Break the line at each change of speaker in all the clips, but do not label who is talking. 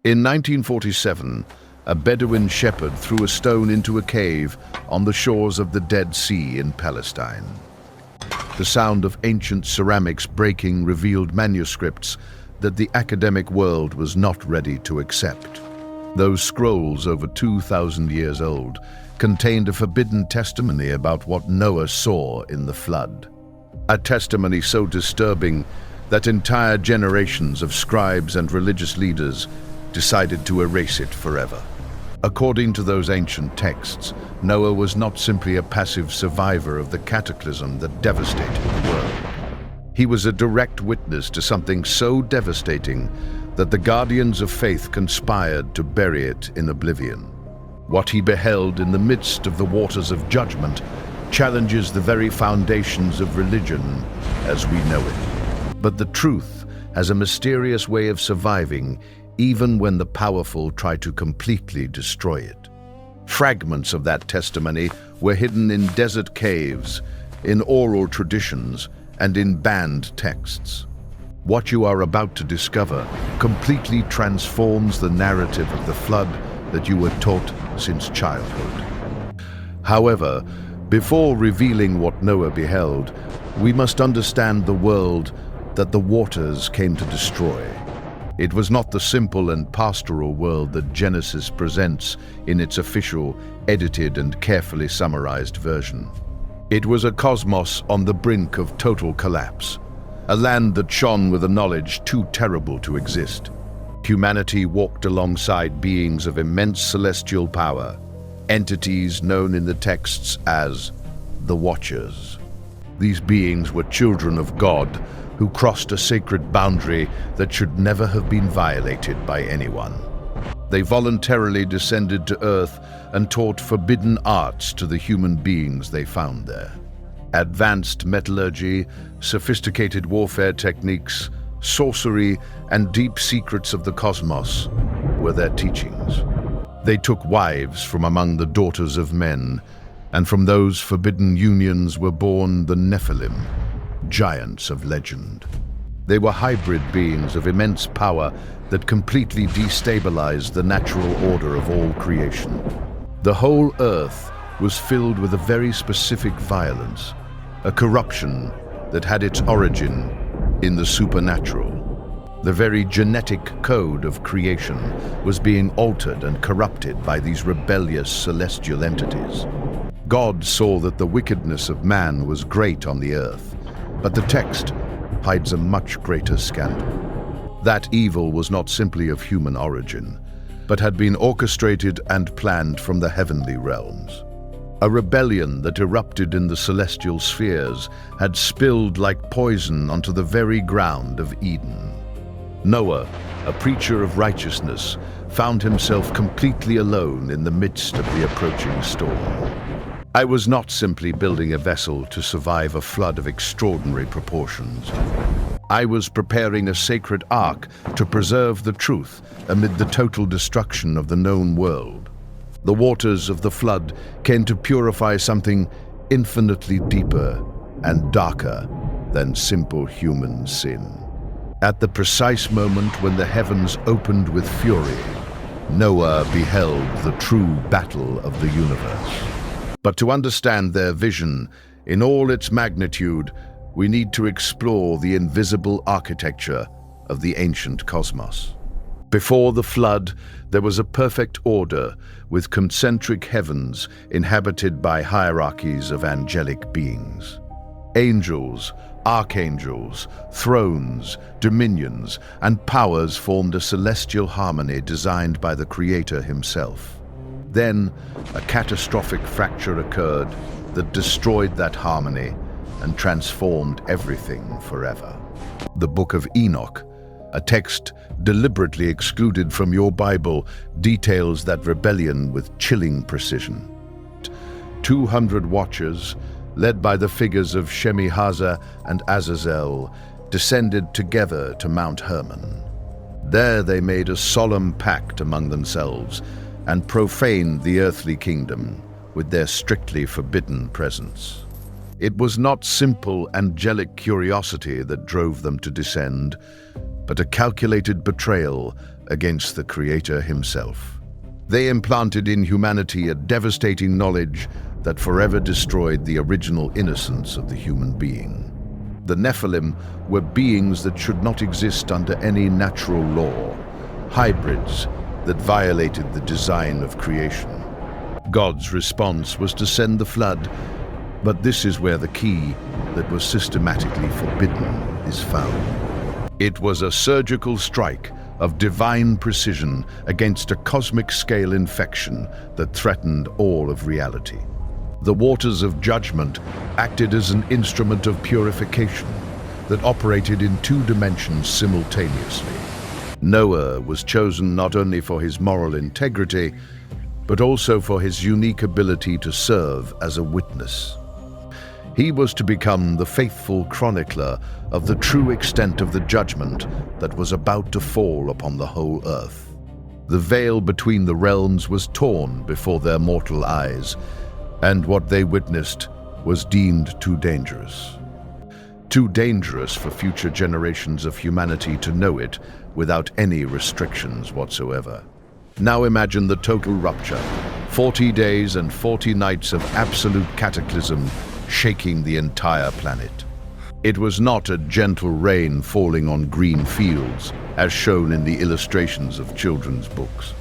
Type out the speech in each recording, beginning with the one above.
In 1947, a Bedouin shepherd threw a stone into a cave on the shores of the Dead Sea in Palestine. The sound of ancient ceramics breaking revealed manuscripts that the academic world was not ready to accept. Those scrolls, over 2,000 years old, contained a forbidden testimony about what Noah saw in the flood. A testimony so disturbing that entire generations of scribes and religious leaders decided to erase it forever. According to those ancient texts, Noah was not simply a passive survivor of the cataclysm that devastated the world. He was a direct witness to something so devastating that the guardians of faith conspired to bury it in oblivion. What he beheld in the midst of the waters of judgment challenges the very foundations of religion as we know it. But the truth has a mysterious way of surviving even when the powerful try to completely destroy it. Fragments of that testimony were hidden in desert caves, in oral traditions, and in banned texts. What you are about to discover completely transforms the narrative of the flood that you were taught since childhood. However, before revealing what Noah beheld, we must understand the world that the waters came to destroy. It was not the simple and pastoral world that Genesis presents in its official, edited and carefully summarized version. It was a cosmos on the brink of total collapse, a land that shone with a knowledge too terrible to exist. Humanity walked alongside beings of immense celestial power, entities known in the texts as the Watchers. These beings were children of God who crossed a sacred boundary that should never have been violated by anyone. They voluntarily descended to Earth and taught forbidden arts to the human beings they found there. Advanced metallurgy, sophisticated warfare techniques, sorcery, and deep secrets of the cosmos were their teachings. They took wives from among the daughters of men, and from those forbidden unions were born the Nephilim, giants of legend. They were hybrid beings of immense power that completely destabilized the natural order of all creation. The whole earth was filled with a very specific violence, a corruption that had its origin in the supernatural. The very genetic code of creation was being altered and corrupted by these rebellious celestial entities. God saw that the wickedness of man was great on the earth, but the text hides a much greater scandal. That evil was not simply of human origin, but had been orchestrated and planned from the heavenly realms. A rebellion that erupted in the celestial spheres had spilled like poison onto the very ground of Eden. Noah, a preacher of righteousness, found himself completely alone in the midst of the approaching storm. I was not simply building a vessel to survive a flood of extraordinary proportions. I was preparing a sacred ark to preserve the truth amid the total destruction of the known world. The waters of the flood came to purify something infinitely deeper and darker than simple human sin. At the precise moment when the heavens opened with fury, Noah beheld the true battle of the universe. But to understand their vision in all its magnitude, we need to explore the invisible architecture of the ancient cosmos. Before the flood, there was a perfect order with concentric heavens inhabited by hierarchies of angelic beings. Angels, archangels, thrones, dominions, and powers formed a celestial harmony designed by the Creator himself. Then, a catastrophic fracture occurred that destroyed that harmony and transformed everything forever. The Book of Enoch, a text deliberately excluded from your Bible, details that rebellion with chilling precision. 200 watchers, led by the figures of Shemihaza and Azazel, descended together to Mount Hermon. There they made a solemn pact among themselves and profaned the earthly kingdom with their strictly forbidden presence. It was not simple angelic curiosity that drove them to descend, but a calculated betrayal against the Creator himself. They implanted in humanity a devastating knowledge that forever destroyed the original innocence of the human being. The Nephilim were beings that should not exist under any natural law, hybrids that violated the design of creation. God's response was to send the flood, but this is where the key that was systematically forbidden is found. It was a surgical strike of divine precision against a cosmic-scale infection that threatened all of reality. The waters of judgment acted as an instrument of purification that operated in two dimensions simultaneously. Noah was chosen not only for his moral integrity, but also for his unique ability to serve as a witness. He was to become the faithful chronicler of the true extent of the judgment that was about to fall upon the whole earth. The veil between the realms was torn before their mortal eyes, and what they witnessed was deemed too dangerous. Too dangerous for future generations of humanity to know it without any restrictions whatsoever. Now imagine the total rupture, 40 days and 40 nights of absolute cataclysm shaking the entire planet. It was not a gentle rain falling on green fields, as shown in the illustrations of children's books.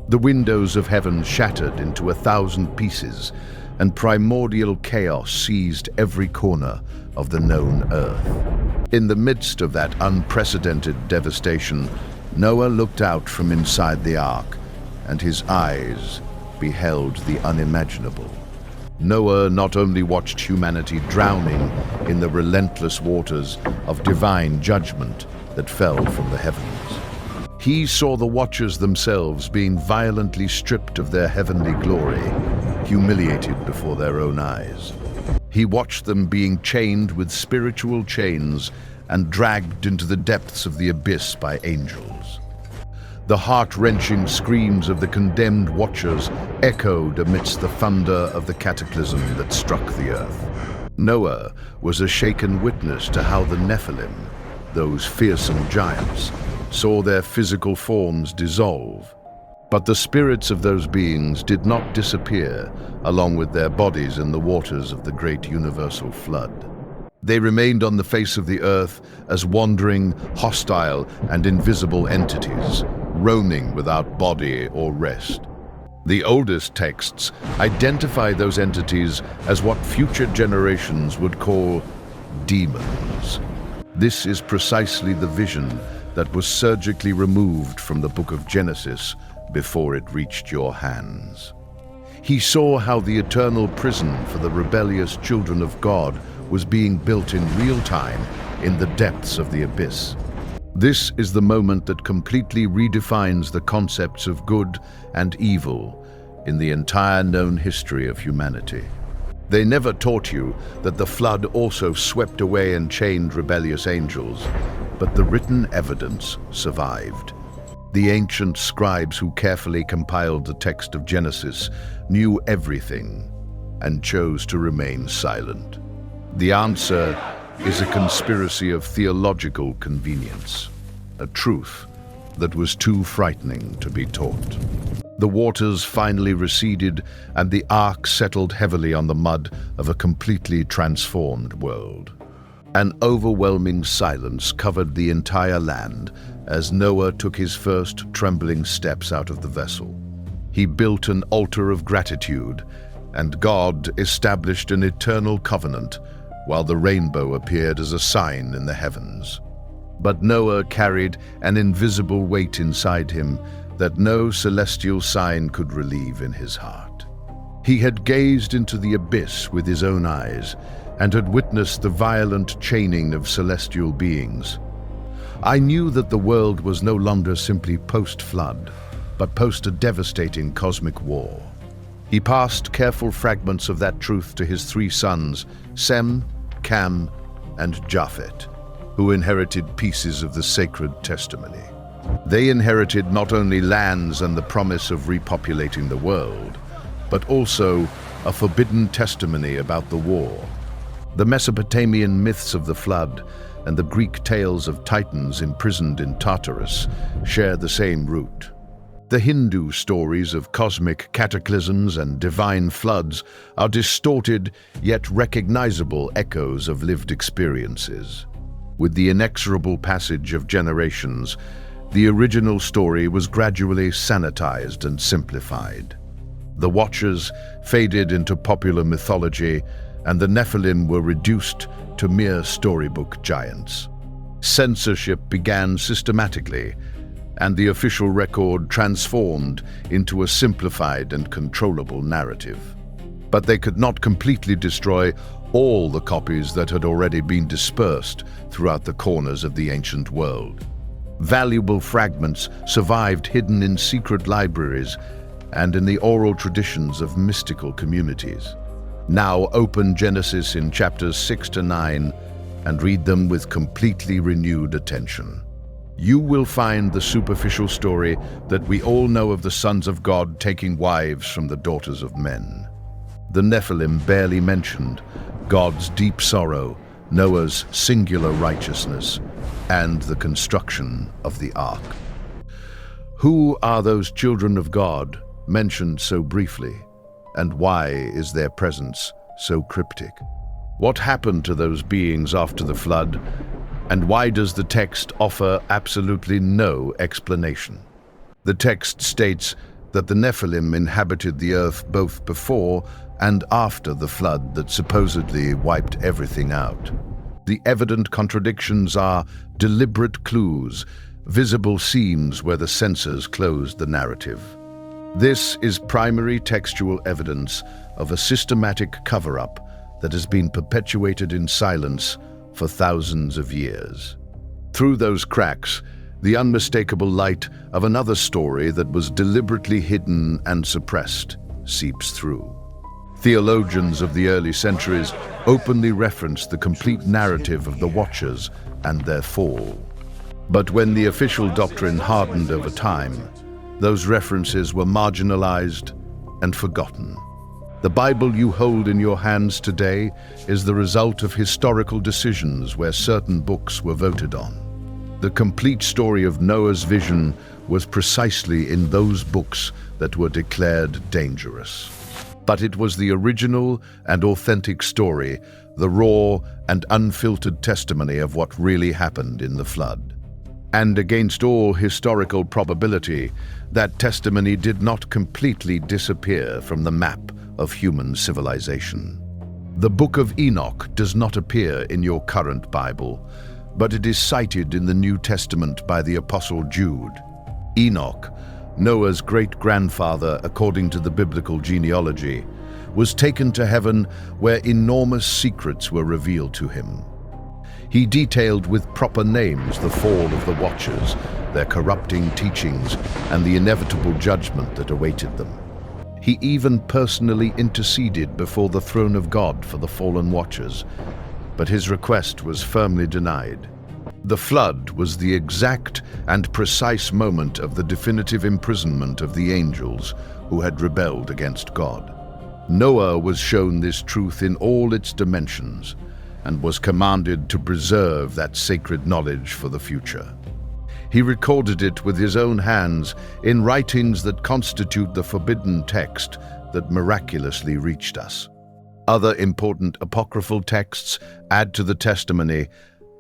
The windows of heaven shattered into 1,000 pieces, and primordial chaos seized every corner of the known earth. In the midst of that unprecedented devastation, Noah looked out from inside the ark, and his eyes beheld the unimaginable. Noah not only watched humanity drowning in the relentless waters of divine judgment that fell from the heavens. He saw the watchers themselves being violently stripped of their heavenly glory, humiliated before their own eyes. He watched them being chained with spiritual chains and dragged into the depths of the abyss by angels. The heart-wrenching screams of the condemned watchers echoed amidst the thunder of the cataclysm that struck the earth. Noah was a shaken witness to how the Nephilim, those fearsome giants, saw their physical forms dissolve. But the spirits of those beings did not disappear along with their bodies in the waters of the great universal flood. They remained on the face of the earth as wandering, hostile, and invisible entities, roaming without body or rest. The oldest texts identify those entities as what future generations would call demons. This is precisely the vision that was surgically removed from the Book of Genesis before it reached your hands. He saw how the eternal prison for the rebellious children of God was being built in real time in the depths of the abyss. This is the moment that completely redefines the concepts of good and evil in the entire known history of humanity. They never taught you that the flood also swept away and chained rebellious angels, but the written evidence survived. The ancient scribes who carefully compiled the text of Genesis knew everything and chose to remain silent. The answer is a conspiracy of theological convenience, a truth that was too frightening to be taught. The waters finally receded, and the ark settled heavily on the mud of a completely transformed world. An overwhelming silence covered the entire land as Noah took his first trembling steps out of the vessel. He built an altar of gratitude, and God established an eternal covenant, while the rainbow appeared as a sign in the heavens. But Noah carried an invisible weight inside him that no celestial sign could relieve in his heart. He had gazed into the abyss with his own eyes and had witnessed the violent chaining of celestial beings. I knew that the world was no longer simply post-flood, but post a devastating cosmic war. He passed careful fragments of that truth to his three sons, Sem, Cam, and Japhet, who inherited pieces of the sacred testimony. They inherited not only lands and the promise of repopulating the world, but also a forbidden testimony about the war. The Mesopotamian myths of the flood and the Greek tales of titans imprisoned in Tartarus share the same root. The Hindu stories of cosmic cataclysms and divine floods are distorted yet recognizable echoes of lived experiences. With the inexorable passage of generations, the original story was gradually sanitized and simplified. The Watchers faded into popular mythology, and the Nephilim were reduced to mere storybook giants. Censorship began systematically, and the official record transformed into a simplified and controllable narrative. But they could not completely destroy all the copies that had already been dispersed throughout the corners of the ancient world. Valuable fragments survived hidden in secret libraries and in the oral traditions of mystical communities. Now open Genesis in chapters 6 to 9 and read them with completely renewed attention. You will find the superficial story that we all know of the sons of God taking wives from the daughters of men. The Nephilim barely mentioned, God's deep sorrow, Noah's singular righteousness, and the construction of the ark. Who are those children of God mentioned so briefly, and why is their presence so cryptic? What happened to those beings after the flood, and why does the text offer absolutely no explanation? The text states that the Nephilim inhabited the earth both before and after the flood that supposedly wiped everything out. The evident contradictions are deliberate clues, visible seams where the censors closed the narrative. This is primary textual evidence of a systematic cover-up that has been perpetuated in silence for thousands of years. Through those cracks, the unmistakable light of another story that was deliberately hidden and suppressed seeps through. Theologians of the early centuries openly referenced the complete narrative of the Watchers and their fall. But when the official doctrine hardened over time, those references were marginalized and forgotten. The Bible you hold in your hands today is the result of historical decisions where certain books were voted on. The complete story of Noah's vision was precisely in those books that were declared dangerous. But it was the original and authentic story, the raw and unfiltered testimony of what really happened in the flood. And against all historical probability, that testimony did not completely disappear from the map of human civilization. The Book of Enoch does not appear in your current Bible, but it is cited in the New Testament by the Apostle Jude. Enoch, Noah's great-grandfather according to the biblical genealogy, was taken to heaven where enormous secrets were revealed to him. He detailed with proper names the fall of the Watchers, their corrupting teachings, and the inevitable judgment that awaited them. He even personally interceded before the throne of God for the fallen Watchers, but his request was firmly denied. The flood was the exact and precise moment of the definitive imprisonment of the angels who had rebelled against God. Noah was shown this truth in all its dimensions and was commanded to preserve that sacred knowledge for the future. He recorded it with his own hands in writings that constitute the forbidden text that miraculously reached us. Other important apocryphal texts add to the testimony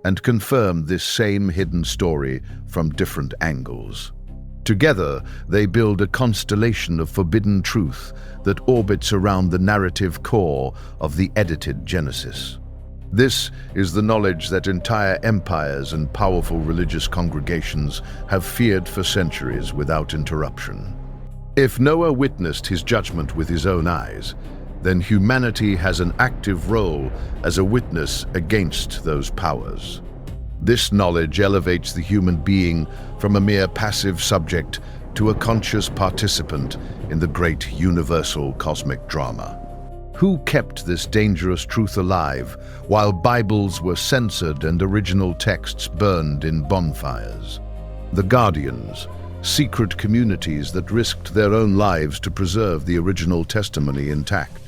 and confirm this same hidden story from different angles. Together, they build a constellation of forbidden truth that orbits around the narrative core of the edited Genesis. This is the knowledge that entire empires and powerful religious congregations have feared for centuries without interruption. If Noah witnessed his judgment with his own eyes, then humanity has an active role as a witness against those powers. This knowledge elevates the human being from a mere passive subject to a conscious participant in the great universal cosmic drama. Who kept this dangerous truth alive while Bibles were censored and original texts burned in bonfires? The Guardians, secret communities that risked their own lives to preserve the original testimony intact.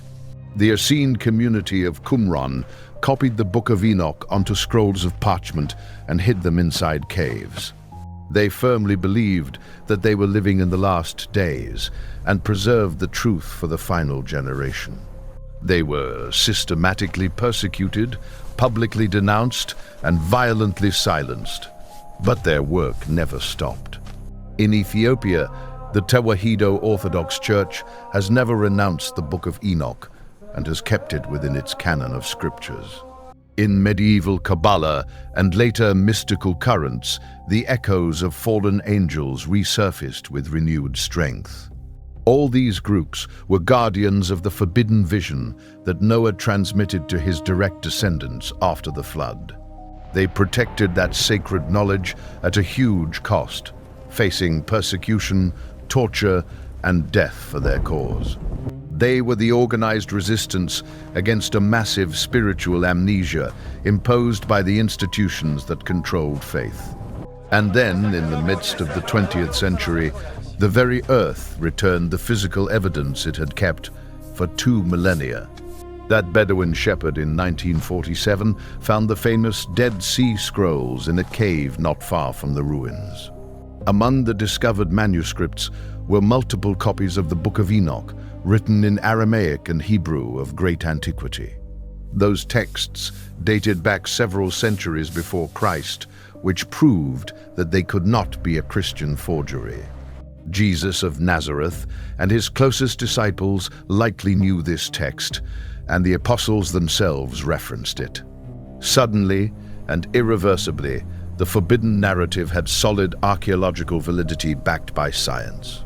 The Essene community of Qumran copied the Book of Enoch onto scrolls of parchment and hid them inside caves. They firmly believed that they were living in the last days and preserved the truth for the final generation. They were systematically persecuted, publicly denounced, and violently silenced, but their work never stopped. In Ethiopia, the Tewahedo Orthodox Church has never renounced the Book of Enoch and has kept it within its canon of scriptures. In medieval Kabbalah and later mystical currents, the echoes of fallen angels resurfaced with renewed strength. All these groups were guardians of the forbidden vision that Noah transmitted to his direct descendants after the flood. They protected that sacred knowledge at a huge cost, facing persecution, torture, and death for their cause. They were the organized resistance against a massive spiritual amnesia imposed by the institutions that controlled faith. And then, in the midst of the 20th century, the very earth returned the physical evidence it had kept for 2 millennia. That Bedouin shepherd in 1947 found the famous Dead Sea Scrolls in a cave not far from the ruins. Among the discovered manuscripts were multiple copies of the Book of Enoch, written in Aramaic and Hebrew of great antiquity. Those texts dated back several centuries before Christ, which proved that they could not be a Christian forgery. Jesus of Nazareth and his closest disciples likely knew this text, and the apostles themselves referenced it. Suddenly and irreversibly, the forbidden narrative had solid archaeological validity backed by science.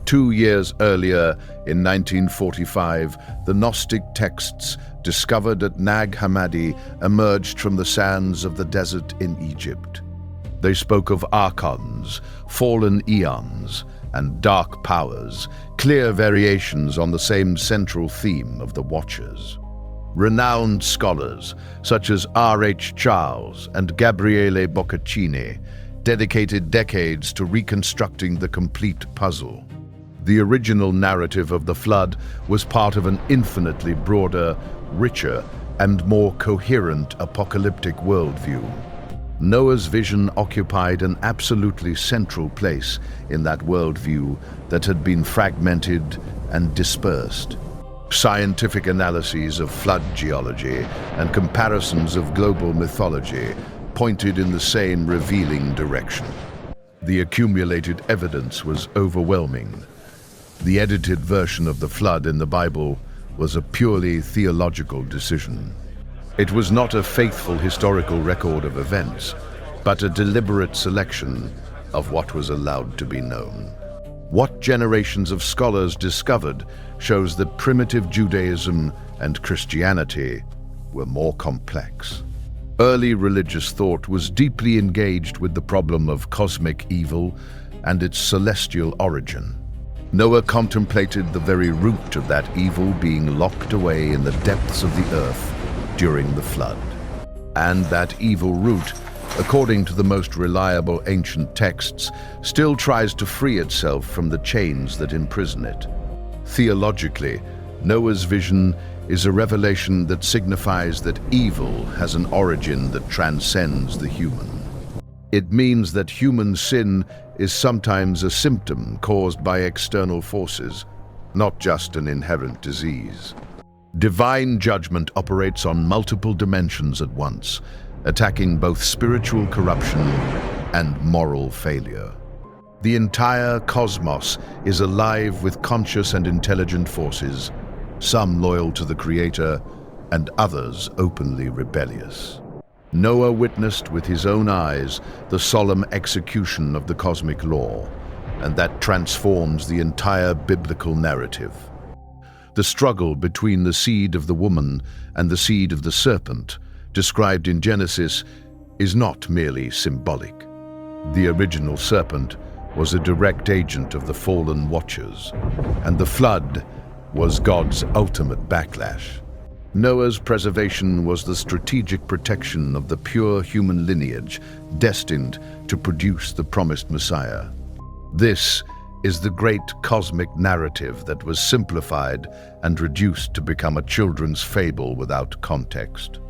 2 years earlier, in 1945, the Gnostic texts discovered at Nag Hammadi emerged from the sands of the desert in Egypt. They spoke of archons, fallen eons, and dark powers, clear variations on the same central theme of the Watchers. Renowned scholars, such as R.H. Charles and Gabriele Boccaccini, dedicated decades to reconstructing the complete puzzle. The original narrative of the flood was part of an infinitely broader, richer, and more coherent apocalyptic worldview. Noah's vision occupied an absolutely central place in that worldview that had been fragmented and dispersed. Scientific analyses of flood geology and comparisons of global mythology pointed in the same revealing direction. The accumulated evidence was overwhelming. The edited version of the flood in the Bible was a purely theological decision. It was not a faithful historical record of events, but a deliberate selection of what was allowed to be known. What generations of scholars discovered shows that primitive Judaism and Christianity were more complex. Early religious thought was deeply engaged with the problem of cosmic evil and its celestial origin. Noah contemplated the very root of that evil being locked away in the depths of the earth during the flood. And that evil root, according to the most reliable ancient texts, still tries to free itself from the chains that imprison it. Theologically, Noah's vision is a revelation that signifies that evil has an origin that transcends the human. It means that human sin is sometimes a symptom caused by external forces, not just an inherent disease. Divine judgment operates on multiple dimensions at once, attacking both spiritual corruption and moral failure. The entire cosmos is alive with conscious and intelligent forces, some loyal to the Creator and others openly rebellious. Noah witnessed with his own eyes the solemn execution of the cosmic law, and that transforms the entire biblical narrative. The struggle between the seed of the woman and the seed of the serpent, described in Genesis, is not merely symbolic. The original serpent was a direct agent of the fallen Watchers, and the flood was God's ultimate backlash. Noah's preservation was the strategic protection of the pure human lineage destined to produce the promised Messiah. This is the great cosmic narrative that was simplified and reduced to become a children's fable without context.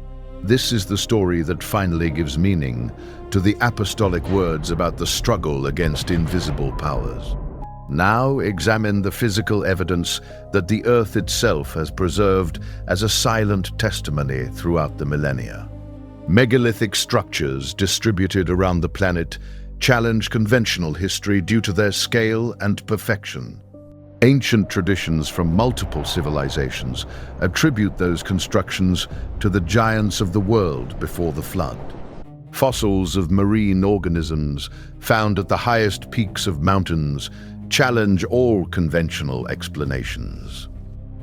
This is the story that finally gives meaning to the apostolic words about the struggle against invisible powers. Now examine the physical evidence that the earth itself has preserved as a silent testimony throughout the millennia. Megalithic structures distributed around the planet challenge conventional history due to their scale and perfection. Ancient traditions from multiple civilizations attribute those constructions to the giants of the world before the flood. Fossils of marine organisms found at the highest peaks of mountains challenge all conventional explanations.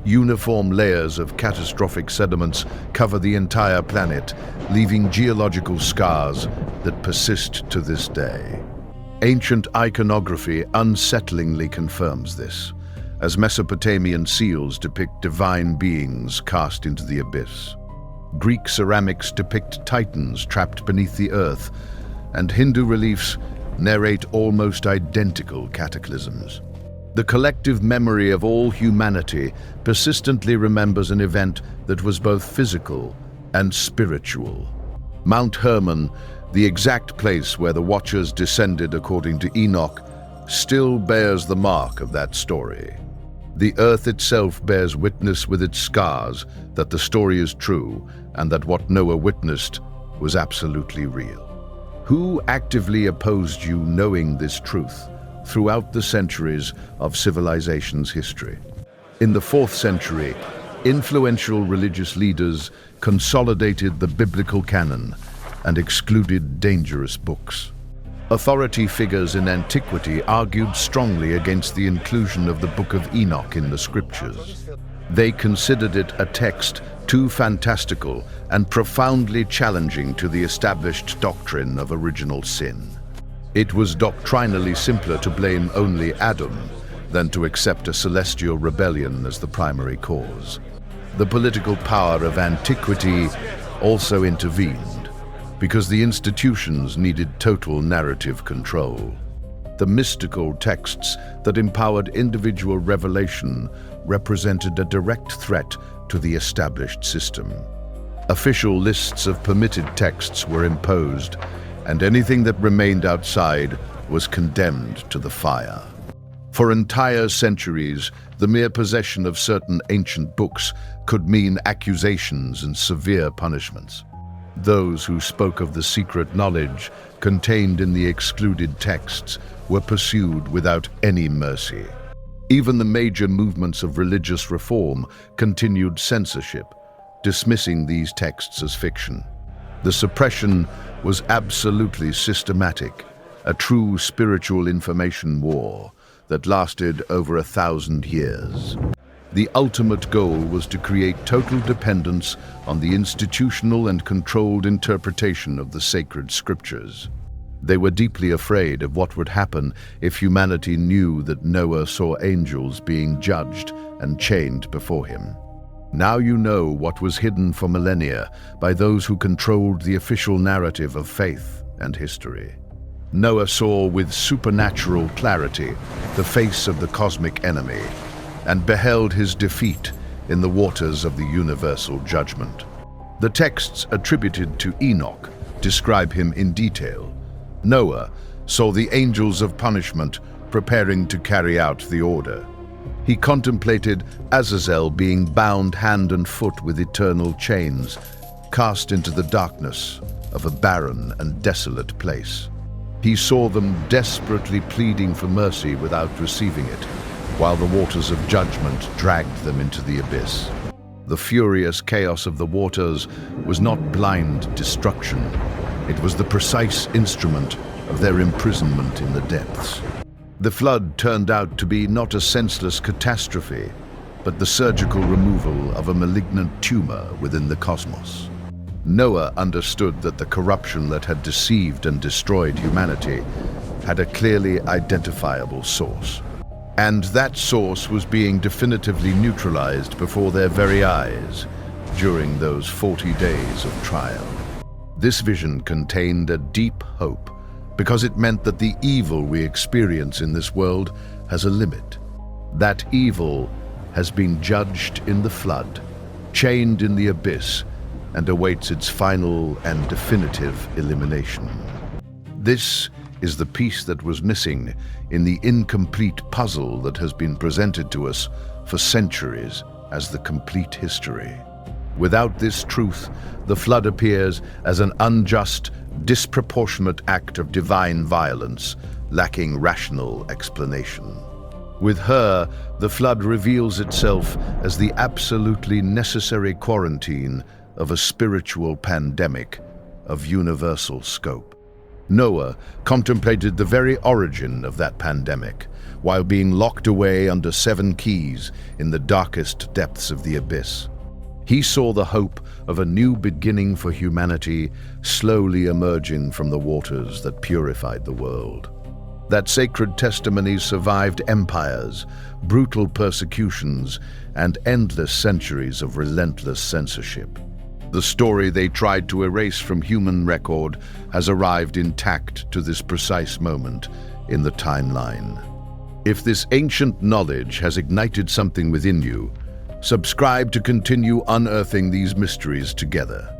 Uniform layers of catastrophic sediments cover the entire planet, leaving geological scars that persist to this day. Ancient iconography unsettlingly confirms this, as Mesopotamian seals depict divine beings cast into the abyss. Greek ceramics depict titans trapped beneath the earth, and Hindu reliefs narrate almost identical cataclysms. The collective memory of all humanity persistently remembers an event that was both physical and spiritual. Mount Hermon, the exact place where the Watchers descended according to Enoch, still bears the mark of that story. The earth itself bears witness with its scars that the story is true and that what Noah witnessed was absolutely real. Who actively opposed you knowing this truth throughout the centuries of civilization's history? In the 4th century, influential religious leaders consolidated the biblical canon and excluded dangerous books. Authority figures in antiquity argued strongly against the inclusion of the Book of Enoch in the scriptures. They considered it a text too fantastical and profoundly challenging to the established doctrine of original sin. It was doctrinally simpler to blame only Adam than to accept a celestial rebellion as the primary cause. The political power of antiquity also intervened, because the institutions needed total narrative control. The mystical texts that empowered individual revelation represented a direct threat to the established system. Official lists of permitted texts were imposed, and anything that remained outside was condemned to the fire. For entire centuries, the mere possession of certain ancient books could mean accusations and severe punishments. Those who spoke of the secret knowledge contained in the excluded texts were pursued without any mercy. Even the major movements of religious reform continued censorship, dismissing these texts as fiction. The suppression was absolutely systematic, a true spiritual information war that lasted over 1,000 years. The ultimate goal was to create total dependence on the institutional and controlled interpretation of the sacred scriptures. They were deeply afraid of what would happen if humanity knew that Noah saw angels being judged and chained before him. Now you know what was hidden for millennia by those who controlled the official narrative of faith and history. Noah saw with supernatural clarity the face of the cosmic enemy and beheld his defeat in the waters of the universal judgment. The texts attributed to Enoch describe him in detail. Noah saw the angels of punishment preparing to carry out the order. He contemplated Azazel being bound hand and foot with eternal chains, cast into the darkness of a barren and desolate place. He saw them desperately pleading for mercy without receiving it, while the waters of judgment dragged them into the abyss. The furious chaos of the waters was not blind destruction. It was the precise instrument of their imprisonment in the depths. The flood turned out to be not a senseless catastrophe, but the surgical removal of a malignant tumor within the cosmos. Noah understood that the corruption that had deceived and destroyed humanity had a clearly identifiable source. And that source was being definitively neutralized before their very eyes during those 40 days of trial. This vision contained a deep hope, because it meant that the evil we experience in this world has a limit. That evil has been judged in the flood, chained in the abyss, and awaits its final and definitive elimination. This is the piece that was missing in the incomplete puzzle that has been presented to us for centuries as the complete history. Without this truth, the flood appears as an unjust, disproportionate act of divine violence, lacking rational explanation. With her, the flood reveals itself as the absolutely necessary quarantine of a spiritual pandemic of universal scope. Noah contemplated the very origin of that pandemic while being locked away under 7 keys in the darkest depths of the abyss. He saw the hope of a new beginning for humanity slowly emerging from the waters that purified the world. That sacred testimony survived empires, brutal persecutions, and endless centuries of relentless censorship. The story they tried to erase from human record has arrived intact to this precise moment in the timeline. If this ancient knowledge has ignited something within you, subscribe to continue unearthing these mysteries together.